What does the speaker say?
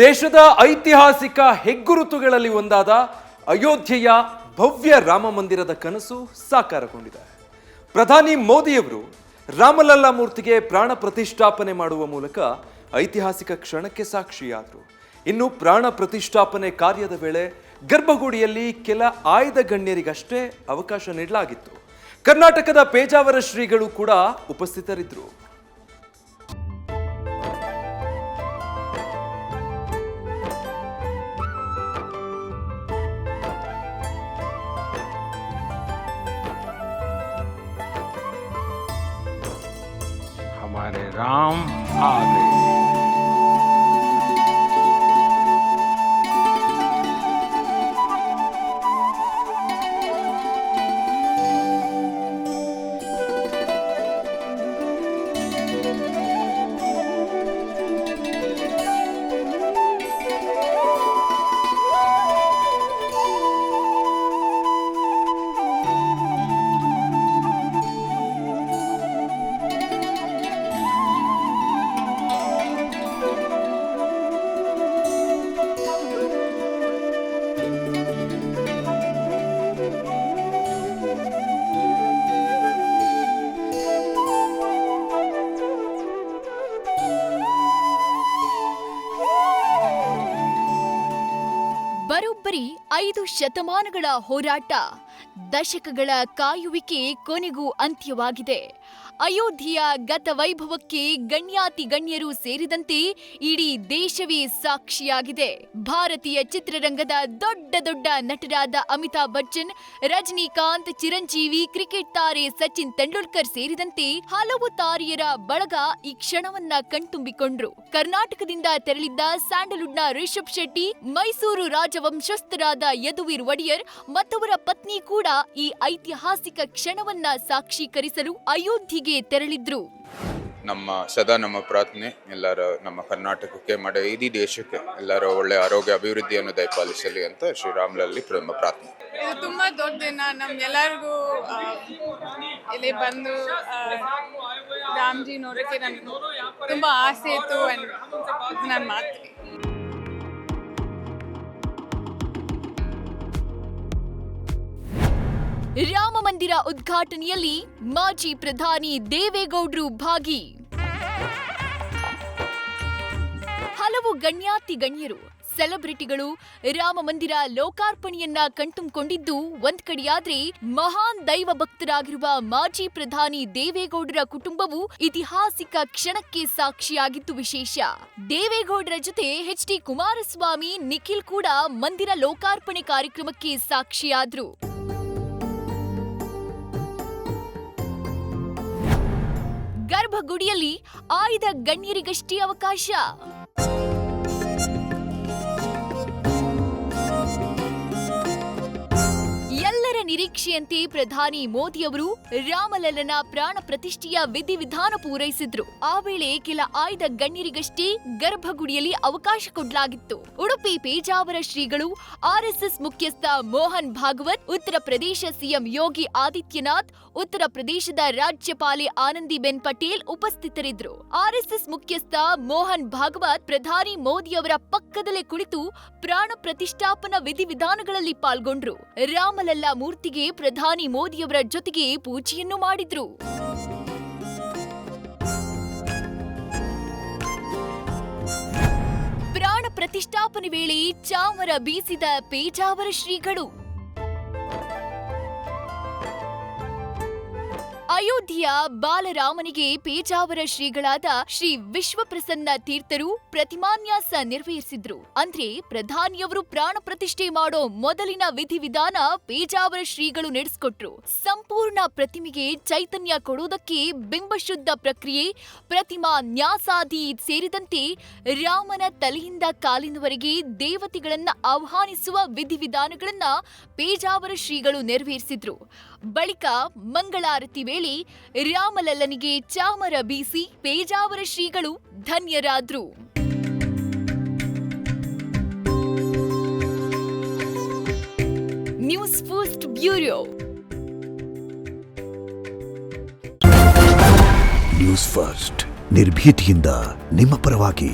ದೇಶದ ಐತಿಹಾಸಿಕ ಹೆಗ್ಗುರುತುಗಳಲ್ಲಿ ಒಂದಾದ ಅಯೋಧ್ಯೆಯ ಭವ್ಯ ರಾಮ ಮಂದಿರದ ಕನಸು ಸಾಕಾರಗೊಂಡಿದೆ. ಪ್ರಧಾನಿ ಮೋದಿಯವರು ರಾಮಲಲ್ಲಾ ಮೂರ್ತಿಗೆ ಪ್ರಾಣ ಪ್ರತಿಷ್ಠಾಪನೆ ಮಾಡುವ ಮೂಲಕ ಐತಿಹಾಸಿಕ ಕ್ಷಣಕ್ಕೆ ಸಾಕ್ಷಿಯಾದರು. ಇನ್ನು ಪ್ರಾಣ ಪ್ರತಿಷ್ಠಾಪನೆ ಕಾರ್ಯದ ವೇಳೆ ಗರ್ಭಗುಡಿಯಲ್ಲಿ ಕೆಲ ಆಯ್ದ ಗಣ್ಯರಿಗಷ್ಟೇ ಅವಕಾಶ ನೀಡಲಾಗಿತ್ತು. ಕರ್ನಾಟಕದ ಪೇಜಾವರ ಶ್ರೀಗಳು ಕೂಡ ಉಪಸ್ಥಿತರಿದ್ದರು. हमारे राम आ गए। ಬರೋಬ್ಬರಿ 5 ಶತಮಾನಗಳ ಹೋರಾಟ, ದಶಕಗಳ ಕಾಯುವಿಕೆ ಕೊನೆಗೂ ಅಂತ್ಯವಾಗಿದೆ. ಅಯೋಧ್ಯೆಯ ಗತವೈಭವಕ್ಕೆ ಗಣ್ಯಾತಿ ಗಣ್ಯರು ಸೇರಿದಂತೆ ಇಡೀ ದೇಶವೇ ಸಾಕ್ಷಿಯಾಗಿದೆ. ಭಾರತೀಯ ಚಿತ್ರರಂಗದ ದೊಡ್ಡ ದೊಡ್ಡ ನಟರಾದ ಅಮಿತಾಬ್ ಬಚ್ಚನ್, ರಜನಿಕಾಂತ್, ಚಿರಂಜೀವಿ, ಕ್ರಿಕೆಟ್ ತಾರೆ ಸಚಿನ್ ತೆಂಡೂಲ್ಕರ್ ಸೇರಿದಂತೆ ಹಲವು ತಾರೆಯರ ಬಳಗ ಈ ಕ್ಷಣವನ್ನ ಕಣ್ತುಂಬಿಕೊಂಡ್ರು. ಕರ್ನಾಟಕದಿಂದ ತೆರಳಿದ್ದ ಸ್ಯಾಂಡಲ್ವುಡ್ನ ರಿಷಬ್ ಶೆಟ್ಟಿ, ಮೈಸೂರು ರಾಜವಂಶಸ್ಥರಾದ ಯದುವೀರ್ ಒಡೆಯರ್ ಮತ್ತವರ ಪತ್ನಿ ಕೂಡ ಈ ಐತಿಹಾಸಿಕ ಕ್ಷಣವನ್ನ ಸಾಕ್ಷೀಕರಿಸಲು ಅಯೋಧ್ಯೆಗೆ ತೆರಳಿದ್ರು. ನಮ್ಮ ಪ್ರಾರ್ಥನೆ ಎಲ್ಲರ ನಮ್ಮ ಕರ್ನಾಟಕಕ್ಕೆ ಇಡೀ ದೇಶಕ್ಕೆ ಎಲ್ಲರ ಒಳ್ಳೆ ಆರೋಗ್ಯ ಅಭಿವೃದ್ಧಿಯನ್ನು ದಯಪಾಲಿಸಲಿ ಅಂತ ಶ್ರೀರಾಮ್ಲಲ್ಲಿ ಪ್ರಾರ್ಥನೆ. ಇದು ತುಂಬಾ ದೊಡ್ಡ ದಿನ, ನಮ್ಗೆಲ್ಲರಿಗೂ ಇಲ್ಲಿ ಬಂದು ರಾಮ್ಜಿ ನೋಡೋಕ್ಕೆ ನನ್ಗೆ ತುಂಬಾ ಆಸೆ ಇತ್ತು. ನಾನು ಮಾಡ್ತೀನಿ. ರಾಮ ಮಂದಿರ ಉದ್ಘಾಟನೆಯಲ್ಲಿ ಮಾಜಿ ಪ್ರಧಾನಿ ದೇವೇಗೌಡರು ಭಾಗಿ. ಹಲವು ಗಣ್ಯಾತಿ ಗಣ್ಯರು, ಸೆಲೆಬ್ರಿಟಿಗಳು ರಾಮ ಮಂದಿರ ಲೋಕಾರ್ಪಣೆಯನ್ನ ಕಣ್ತುಂಬಿಕೊಂಡಿದ್ದು ಒಂದ್ ಕಡೆಯಾದ್ರೆ, ಮಹಾನ್ ದೈವ ಭಕ್ತರಾಗಿರುವ ಮಾಜಿ ಪ್ರಧಾನಿ ದೇವೇಗೌಡರ ಕುಟುಂಬವು ಐತಿಹಾಸಿಕ ಕ್ಷಣಕ್ಕೆ ಸಾಕ್ಷಿಯಾಗಿದ್ದು ವಿಶೇಷ. ದೇವೇಗೌಡರ ಜೊತೆ ಎಚ್.ಡಿ. ಕುಮಾರಸ್ವಾಮಿ, ನಿಖಿಲ್ ಕೂಡ ಮಂದಿರ ಲೋಕಾರ್ಪಣೆ ಕಾರ್ಯಕ್ರಮಕ್ಕೆ ಸಾಕ್ಷಿಯಾದ್ರು. ಗರ್ಭಗುಡಿಯಲ್ಲಿ ಆಯ್ದ ಗಣ್ಯರಿಗಷ್ಟೇ ಅವಕಾಶ. ಎಲ್ಲರ ನಿರೀಕ್ಷೆಯಂತೆ ಪ್ರಧಾನಿ ಮೋದಿ ಅವರು ರಾಮಲಲ್ಲನ ಪ್ರಾಣ ಪ್ರತಿಷ್ಠೆಯ ವಿಧಿವಿಧಾನ ಪೂರೈಸಿದ್ರು. ಆ ವೇಳೆ ಕೆಲ ಆಯ್ದ ಗಣ್ಯರಿಗಷ್ಟೇ ಗರ್ಭಗುಡಿಯಲ್ಲಿ ಅವಕಾಶ ಕೊಡಲಾಗಿತ್ತು. ಉಡುಪಿ ಪೇಜಾವರ ಶ್ರೀಗಳು, ಆರ್ಎಸ್ಎಸ್ ಮುಖ್ಯಸ್ಥ ಮೋಹನ್ ಭಾಗವತ್, ಉತ್ತರ ಪ್ರದೇಶ ಸಿಎಂ ಯೋಗಿ ಆದಿತ್ಯನಾಥ್, ಉತ್ತರ ಪ್ರದೇಶದ ರಾಜ್ಯಪಾಲೆ ಆನಂದಿಬೆನ್ ಪಟೇಲ್ ಉಪಸ್ಥಿತರಿದ್ದರು. ಆರ್ಎಸ್ಎಸ್ ಮುಖ್ಯಸ್ಥ ಮೋಹನ್ ಭಾಗವತ್ ಪ್ರಧಾನಿ ಮೋದಿ ಅವರ ಪಕ್ಕದಲ್ಲೇ ಕುಳಿತು ಪ್ರಾಣ ಪ್ರತಿಷ್ಠಾಪನಾ ವಿಧಿವಿಧಾನಗಳಲ್ಲಿ ಪಾಲ್ಗೊಂಡ್ರು. ರಾಮಲಲ್ಲಾ ಮೂರ್ತಿಗೆ ಪ್ರಧಾನಿ ಮೋದಿಯವರ ಜೊತೆಗೆ ಪೂಜೆಯನ್ನು ಮಾಡಿದ್ರು. ಪ್ರಾಣ ಪ್ರತಿಷ್ಠಾಪನೆ ವೇಳೆ ಚಾಮರ ಬೀಸಿದ ಪೇಜಾವರ ಶ್ರೀಗಳು. ಅಯೋಧ್ಯೆಯ ಬಾಲರಾಮನಿಗೆ ಪೇಜಾವರ ಶ್ರೀಗಳಾದ ಶ್ರೀ ವಿಶ್ವಪ್ರಸನ್ನ ತೀರ್ಥರು ಪ್ರತಿಮಾನ್ಯಾಸ ನೆರವೇರಿಸಿದ್ರು. ಅಂದ್ರೆ ಪ್ರಧಾನಿಯವರು ಪ್ರಾಣ ಪ್ರತಿಷ್ಠೆ ಮಾಡೋ ಮೊದಲಿನ ವಿಧಿವಿಧಾನ ಪೇಜಾವರ ಶ್ರೀಗಳು ನಡೆಸಿಕೊಟ್ರು. ಸಂಪೂರ್ಣ ಪ್ರತಿಮೆಗೆ ಚೈತನ್ಯ ಕೊಡೋದಕ್ಕೆ ಬಿಂಬಶುದ್ಧ ಪ್ರಕ್ರಿಯೆ, ಪ್ರತಿಮಾ ನ್ಯಾಸಾದಿ ಸೇರಿದಂತೆ ರಾಮನ ತಲೆಯಿಂದ ಕಾಲಿನವರೆಗೆ ದೇವತೆಗಳನ್ನ ಆಹ್ವಾನಿಸುವ ವಿಧಿವಿಧಾನಗಳನ್ನ ಪೇಜಾವರ ಶ್ರೀಗಳು ನೆರವೇರಿಸಿದ್ರು. ಬಳಿಕ ಮಂಗಳಾರತಿ ವೇಳೆ ರಾಮಲಲ್ಲನಿಗೆ ಚಾಮರ ಬೀಸಿ ಪೇಜಾವರ ಶ್ರೀಗಳು ಧನ್ಯರಾದ್ರು. News First bureau. News First ನಿರ್ಭೀತಿಯಿಂದ ನಿಮ್ಮ ಪರವಾಗಿ.